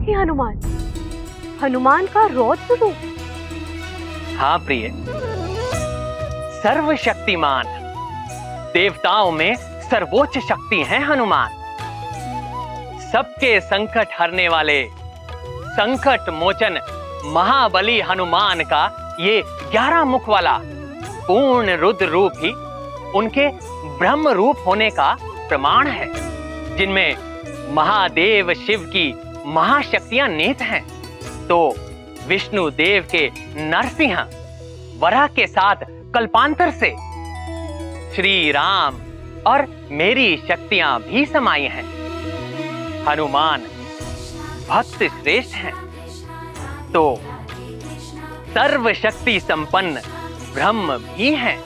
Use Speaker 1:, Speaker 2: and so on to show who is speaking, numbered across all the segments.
Speaker 1: पंचमुखी हनुमान, हनुमान का रौद्र रूप।
Speaker 2: हाँ प्रिय, सर्वशक्तिमान, देवताओं में सर्वोच्च शक्ति है हनुमान। सबके संकट हरने वाले, संकट मोचन महाबली हनुमान का ये 11 मुख वाला पूर्ण रुद्र रूप ही उनके ब्रह्म रूप होने का प्रमाण है, जिनमें महादेव शिव की महाशक्तियां निहित हैं। तो विष्णु देव के नरसिंह वराह के साथ कल्पांतर से श्री राम और मेरी शक्तियां भी समाई हैं। हनुमान भक्त श्रेष्ठ हैं, तो सर्वशक्ति संपन्न ब्रह्म भी हैं,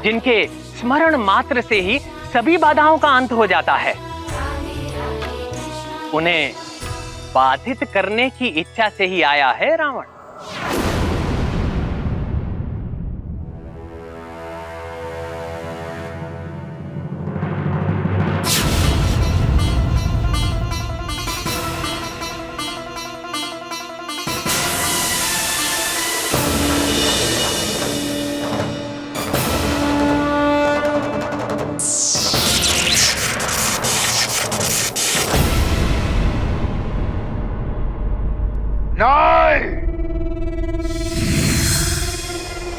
Speaker 2: जिनके स्मरण मात्र से ही सभी बाधाओं का अंत हो जाता है। उन्हें बाधित करने की इच्छा से ही आया है रावण।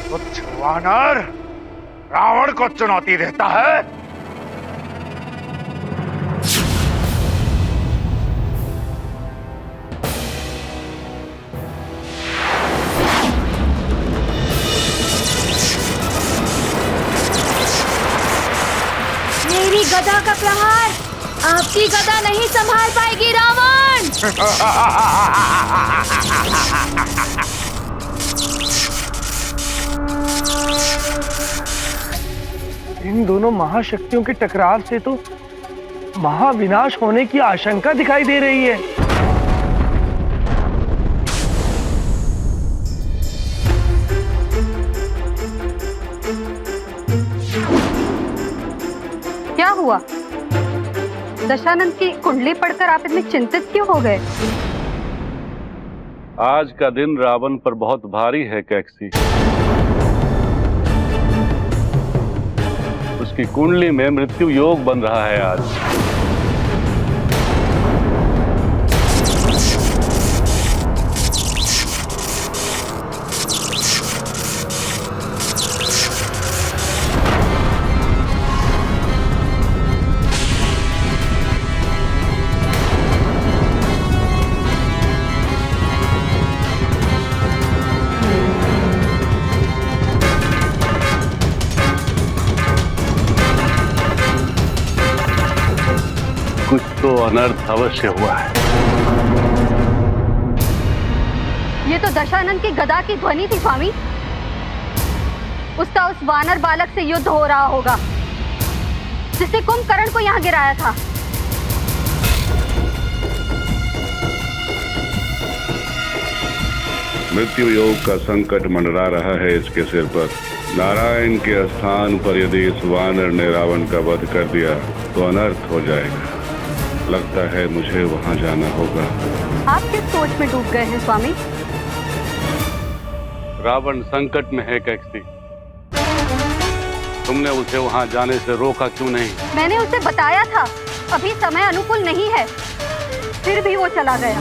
Speaker 3: तुच्छ वानर रावण को चुनौती देता है।
Speaker 1: मेरी गदा का प्रहार आपकी गदा नहीं संभाल पाएगी रावण।
Speaker 4: इन दोनों महाशक्तियों के टकराव से तो महाविनाश होने की आशंका दिखाई दे रही है।
Speaker 1: क्या हुआ? दशानंद की कुंडली पढ़कर आप इतने चिंतित क्यों हो गए?
Speaker 5: आज का दिन रावण पर बहुत भारी है कैकसी। उसकी कुंडली में मृत्यु योग बन रहा है आज। कुछ तो अनर्थ अवश्य हुआ है।
Speaker 1: ये तो दशानंद की गदा की ध्वनि थी स्वामी। उसका उस वानर बालक से युद्ध हो रहा होगा, जिसने कुंभकर्ण को यहाँ गिराया था।
Speaker 5: मृत्यु योग का संकट मंडरा रहा है इसके सिर पर। नारायण के स्थान पर यदि इस वानर ने रावण का वध कर दिया तो अनर्थ हो जाएगा। लगता है मुझे वहां जाना होगा।
Speaker 1: आप किस सोच में डूब गए हैं स्वामी?
Speaker 5: रावण संकट में है कैकसी। तुमने उसे वहां जाने से रोका क्यों नहीं?
Speaker 1: मैंने उसे बताया था अभी समय अनुकूल नहीं है, फिर भी वो चला गया।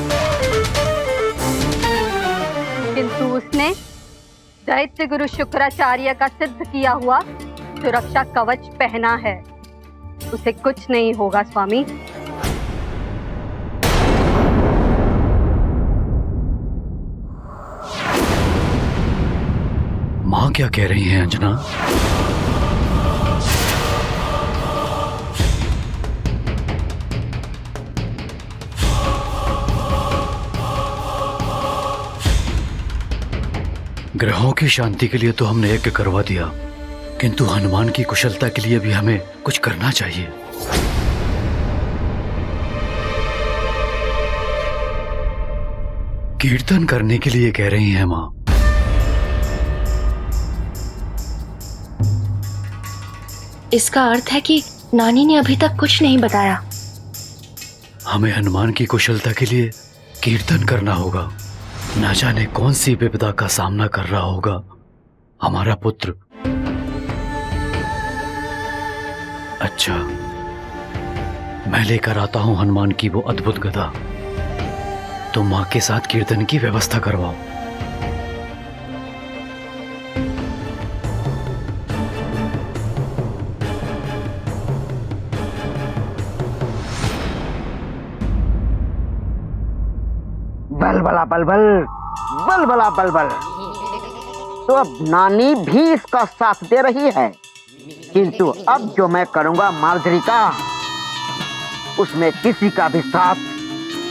Speaker 1: किंतु उसने दैत्य गुरु शुक्राचार्य का सिद्ध किया हुआ सुरक्षा कवच पहना है। उसे कुछ नहीं होगा स्वामी।
Speaker 6: माँ क्या कह रही हैं अंजना? ग्रहों की शांति के लिए तो हमने यज्ञ करवा दिया, किंतु हनुमान की कुशलता के लिए भी हमें कुछ करना चाहिए। कीर्तन करने के लिए कह रही हैं माँ।
Speaker 7: इसका अर्थ है कि नानी ने अभी तक कुछ नहीं बताया।
Speaker 6: हमें हनुमान की कुशलता के लिए कीर्तन करना होगा। न जाने कौन सी विपदा का सामना कर रहा होगा हमारा पुत्र। अच्छा, मैं लेकर आता हूं हनुमान की वो अद्भुत गदा। तुम मां के साथ कीर्तन की व्यवस्था करवाओ।
Speaker 8: बलबला बलबल, बलबला बलबल। तो अब नानी भी इसका साथ दे रही है, किंतु अब जो मैं करूंगा मार्जरी का, उसमें किसी का भी साथ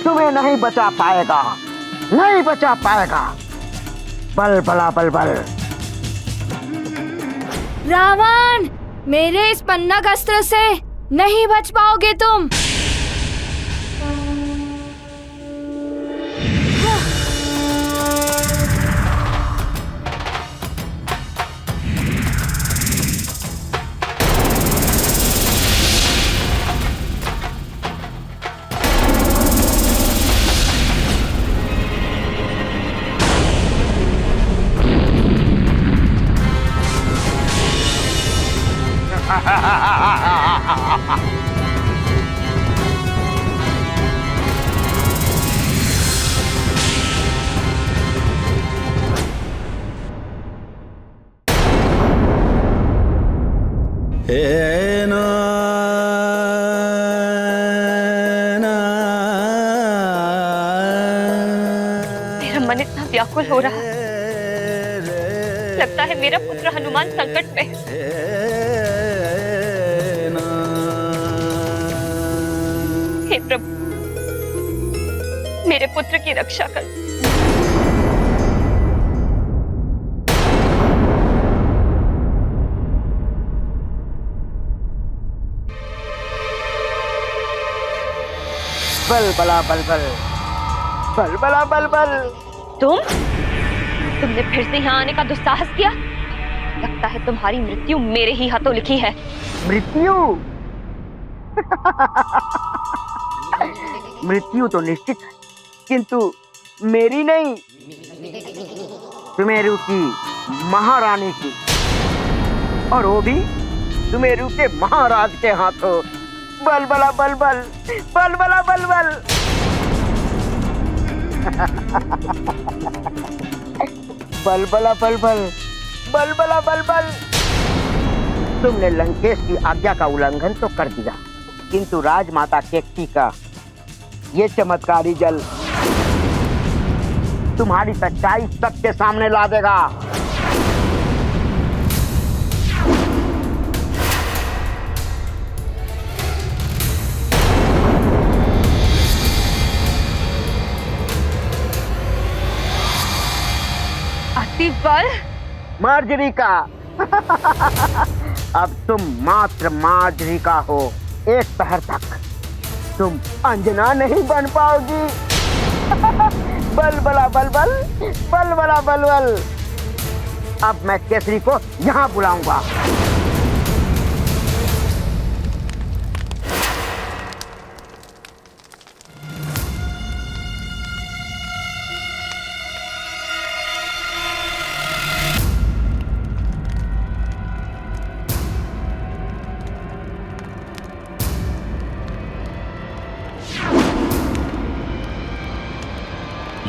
Speaker 8: तुम्हें नहीं बचा पाएगा, नहीं बचा पाएगा। बलबला बलबल।
Speaker 9: रावण, मेरे इस पन्नग अस्त्र से नहीं बच पाओगे तुम।
Speaker 1: मेरा मन इतना व्याकुल हो रहा है, लगता है मेरा पुत्र हनुमान संकट में है। हे प्रभु, मेरे पुत्र की रक्षा कर।
Speaker 8: बलबला बलबल, बलबला बलबल।
Speaker 1: तुमने फिर से यहाँ आने का दुस्साहस किया। लगता है तुम्हारी मृत्यु मेरे ही हाथों लिखी है।
Speaker 8: मृत्यु? मृत्यु तो निश्चित है, किंतु मेरी नहीं, सुमेरु की महारानी की, और वो भी सुमेरु के महाराज के हाथों। बलबला बलबल, बलबला बलबल। बलबला बलबल, बलबला बलबल। तुमने लंकेश की आज्ञा का उल्लंघन तो कर दिया, किंतु राजमाता केकटी का ये चमत्कारी जल तुम्हारी सच्चाई सबके सामने ला देगा।
Speaker 1: बल
Speaker 8: मार्जरी का। अब तुम मात्र मार्जरी का हो। एक पहर तक तुम अंजना नहीं बन पाओगी। बलबला बलबल, बलबला बलबल। अब मैं केसरी को यहाँ बुलाऊंगा।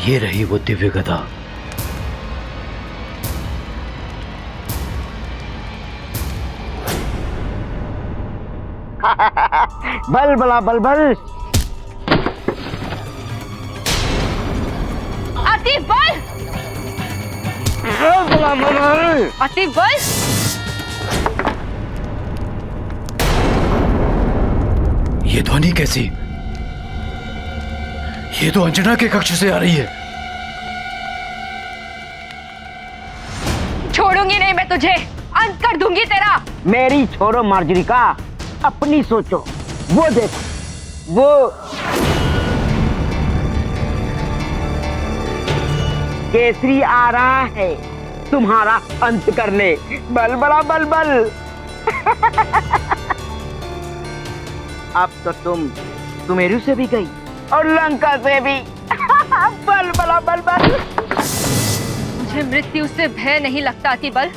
Speaker 6: ये रही वो दिव्य गदा।
Speaker 8: बलबला बलबल।
Speaker 1: अति बल,
Speaker 8: बलबला बलबल।
Speaker 1: अति बल।
Speaker 6: ये ध्वनि कैसी? ये तो अंजना के कक्ष से आ रही है।
Speaker 1: छोड़ूंगी नहीं मैं तुझे, अंत कर दूंगी तेरा।
Speaker 8: मेरी छोड़ो मार्जरी का, अपनी सोचो। वो देखो, वो केसरी आ रहा है तुम्हारा अंत करने। बलबला बलबल। अब तो तुम सुमेरु से भी गई और लंका से भी। बल बला बल बल।
Speaker 9: मुझे मृत्यु से भय नहीं लगता अतिबल,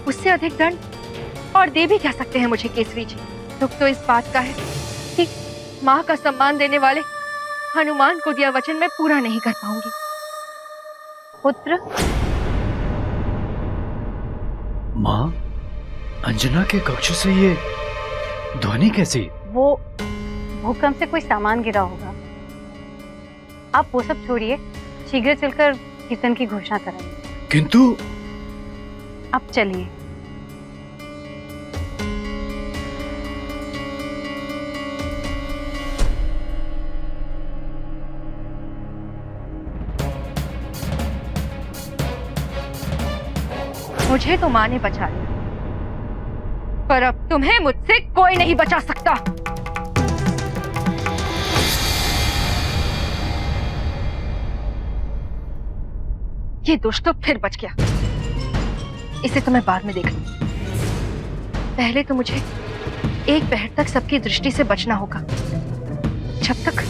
Speaker 9: उससे अधिक दंड और दे भी क्या सकते हैं मुझे केसरी जी। दुख तो इस बात का है कि माँ का सम्मान देने वाले हनुमान को दिया वचन मैं पूरा नहीं कर पाऊंगी।
Speaker 1: पुत्र,
Speaker 6: माँ, अंजना के कक्ष से ये ध्वनि कैसी?
Speaker 1: वो भूकंप से कोई सामान गिरा होगा। आप वो सब छोड़िए, शीघ्र चलकर कीर्तन की घोषणा कराइए।
Speaker 6: किंतु
Speaker 1: अब चलिए।
Speaker 9: मुझे तो माँ ने बचा लिया, पर अब तुम्हें मुझसे कोई नहीं बचा सकता। ये दुष्ट तो फिर बच गया, इसे तो मैं बाद में देख लूंगी। पहले तो मुझे एक पहर तक सबकी दृष्टि से बचना होगा, जब तक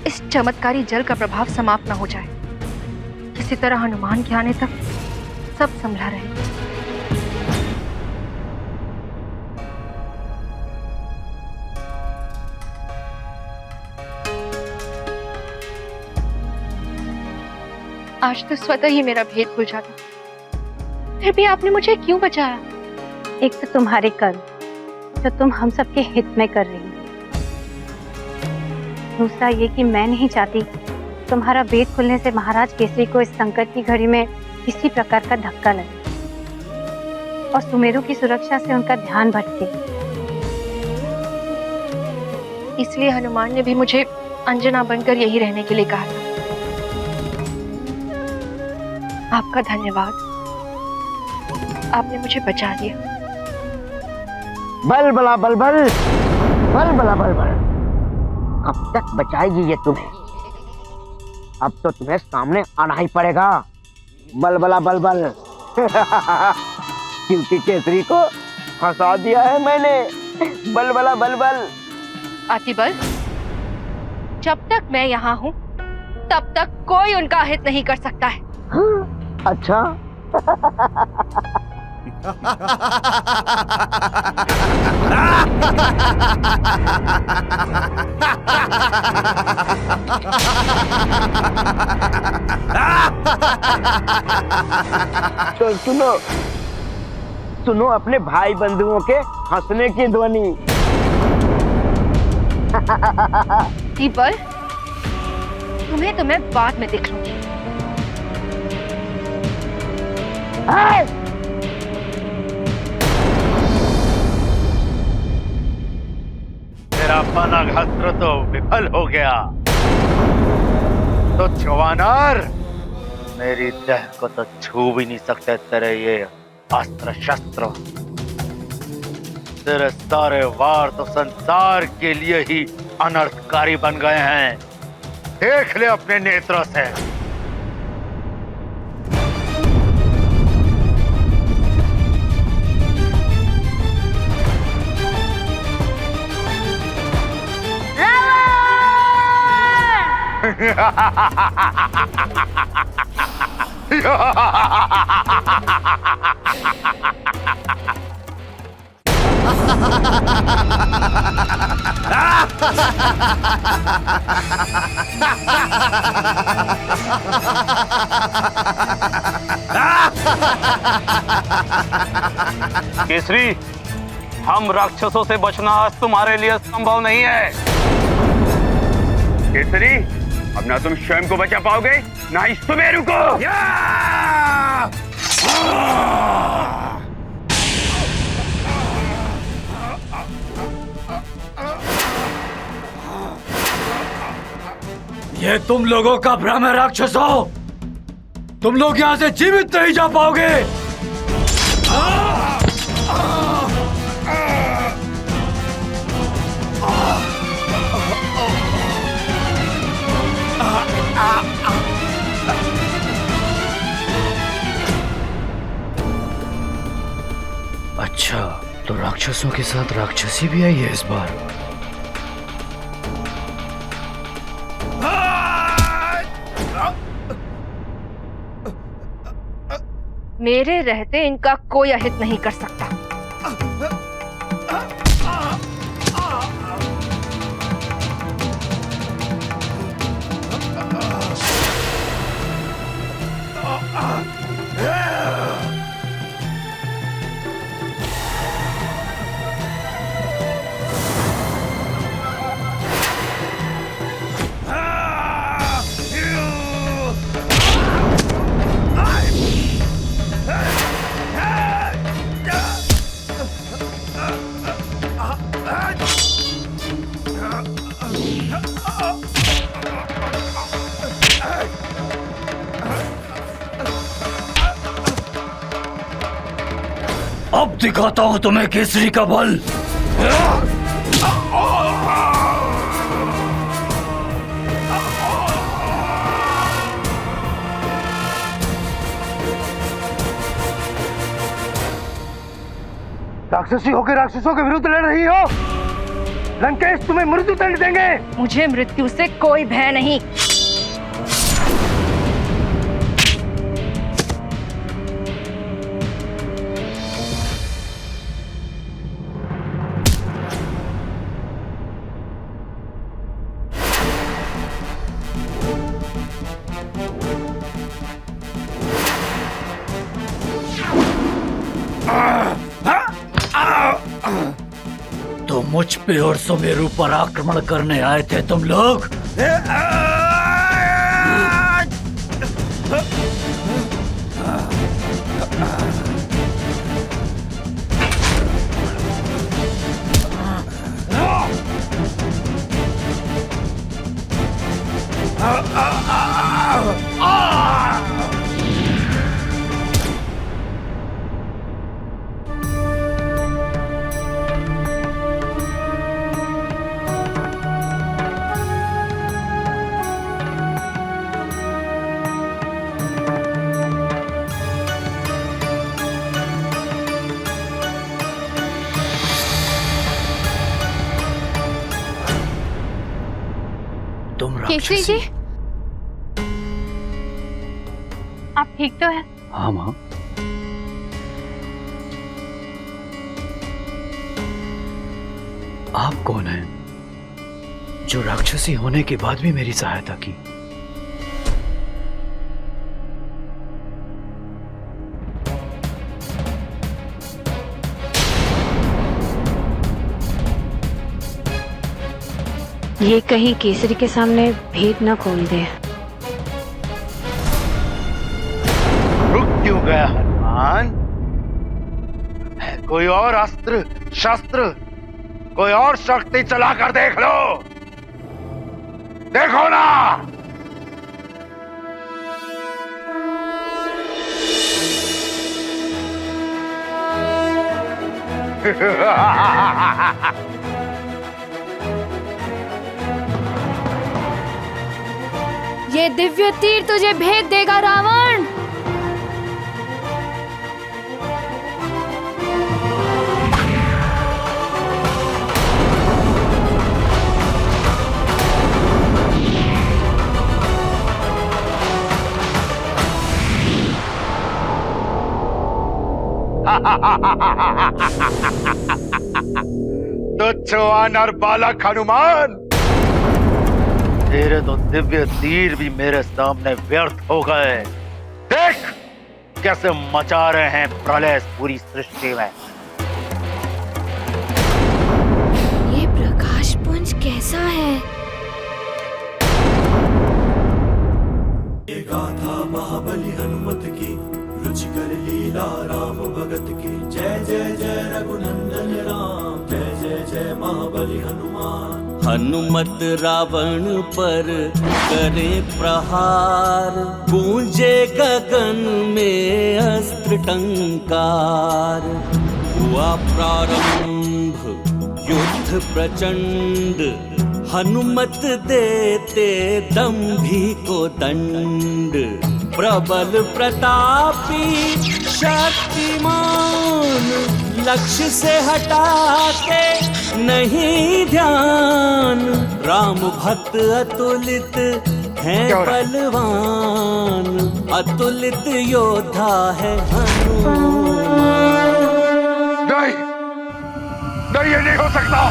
Speaker 9: इस चमत्कारी जल का प्रभाव समाप्त न हो जाए। किसी तरह हनुमान के आने तक सब संभला रहे। आज तो स्वतः ही मेरा भेद खुल जाता, फिर भी आपने मुझे क्यों बचाया?
Speaker 1: एक तो तुम्हारे कर्म जो तुम हम सबके हित में कर रही हो, दूसरा ये कि मैं नहीं चाहती तुम्हारा भेद खुलने से महाराज केसरी को इस संकट की घड़ी में किसी प्रकार का धक्का लगे और सुमेरु की सुरक्षा से उनका ध्यान भटके।
Speaker 9: इसलिए हनुमान ने भी मुझे अंजना बनकर यही रहने के लिए कहा था। आपका धन्यवाद, आपने मुझे बचा लिया।
Speaker 8: बल बला बल बल, बल बला बल बल। कब तक बचाएगी ये तुम्हें? अब तो तुम्हें सामने आना ही पड़ेगा। बल बला बल बल। क्योंकि केसरी को फंसा दिया है मैंने। बल बला बल बल।
Speaker 9: अतिबल, जब तक मैं यहाँ हूँ तब तक कोई उनका हित नहीं कर सकता है।
Speaker 8: अच्छा। तो सुनो सुनो अपने भाई बंधुओं के हंसने की ध्वनि।
Speaker 9: अतिबल, तुम्हें तो मैं बाद में देख लूंगी।
Speaker 3: तेरा पनाघास्त्र तो विफल हो गया। तो जवानर, मेरी देह को तो छू भी नहीं सकते तेरे ये अस्त्र शस्त्र। तेरे सारे वार तो संसार के लिए ही अनर्थकारी बन गए हैं। देख ले अपने नेत्रों से।
Speaker 10: केसरी, हम राक्षसों से बचना आज तुम्हारे लिए संभव नहीं है।
Speaker 3: केसरी, अब ना तुम स्वयं को बचा पाओगे ना ही सुमेरु को।
Speaker 6: ये तुम लोगों का भ्रम है राक्षसों। तुम लोग यहाँ से जीवित नहीं जा पाओगे। अच्छा, तो राक्षसों के साथ राक्षसी भी आई है इस बार।
Speaker 9: मेरे रहते इनका कोई अहित नहीं कर सकता।
Speaker 6: अब दिखाता हूं तुम्हें केसरी का बल।
Speaker 4: राक्षसी होकर राक्षसों के विरुद्ध लड़ रही हो। लंकेश तुम्हें मृत्यु दंड देंगे।
Speaker 9: मुझे मृत्यु से कोई भय नहीं।
Speaker 6: तो मुझ पे और सुमेरु पर आक्रमण करने आए थे तुम लोग।
Speaker 1: केसरी जी, आप ठीक तो हैं?
Speaker 6: हाँ माँ। आप कौन हैं जो राक्षसी होने के बाद भी मेरी सहायता की?
Speaker 1: ये कहीं केसरी के सामने भेद न खोल दे।
Speaker 3: रुक क्यों गया हनुमान? कोई और अस्त्र शस्त्र, कोई और शक्ति चलाकर देख लो। देखो ना।
Speaker 11: ये दिव्य तीर तुझे भेद देगा रावण।
Speaker 3: तुच्छ वानर बालक हनुमान, तेरे तो दिव्य तीर भी मेरे सामने व्यर्थ हो गए। देख कैसे मचा रहे हैं प्रलय पूरी सृष्टि में।
Speaker 11: ये प्रकाश पुंज कैसा है?
Speaker 12: ये गाथा महाबली हनुमत की, रुचिकर लीला राम भगत की। जय जय जय रघुनंदन राम, जय जय जय महाबली हनुमान।
Speaker 13: हनुमत रावण पर करे प्रहार, गूंजे गगन में अस्त्र टंकार। हुआ प्रारंभ युद्ध प्रचंड, हनुमत देते दंभी को दंड। प्रबल प्रतापी शक्तिमान, लक्ष्य से हटाते नहीं ध्यान। राम भक्त अतुलित है बलवान, अतुलित योद्धा है हनुमान।
Speaker 4: नहीं, नहीं, ये नहीं हो सकता।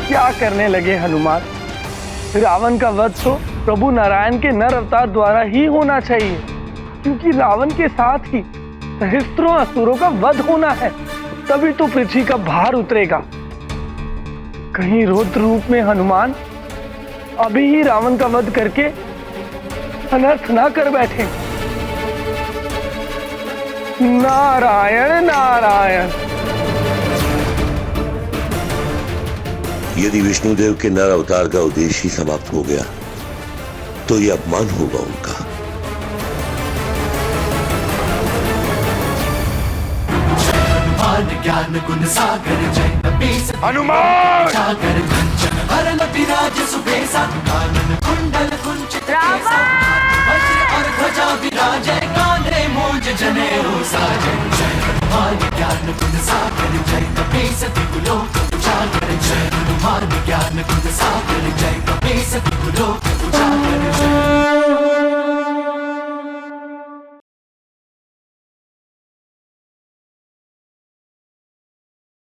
Speaker 4: क्या करने लगे हनुमान? रावण का वध तो प्रभु नारायण के नर अवतार द्वारा ही होना चाहिए, क्योंकि रावण के साथ ही सहस्त्रों असुरों का वध होना है, तभी तो पृथ्वी का भार उतरेगा। कहीं रुद्र रूप में हनुमान अभी ही रावण का वध करके अनर्थ ना कर बैठे। नारायण नारायण।
Speaker 14: यदि विष्णुदेव के नर अवतार का उद्देश्य ही समाप्त हो गया तो यह अपमान होगा उनका।
Speaker 12: ज्ञान गुण सागर जय
Speaker 4: हनुमान
Speaker 12: सागर कंचन हरण विराज सुबेसा कानन कुंडल कुंचित केसा वज्र और ध्वजा विराजय कांधे मूंज जनेऊ साजय। जय हनुमान ज्ञान गुण सागर जय कपीस तिगुलो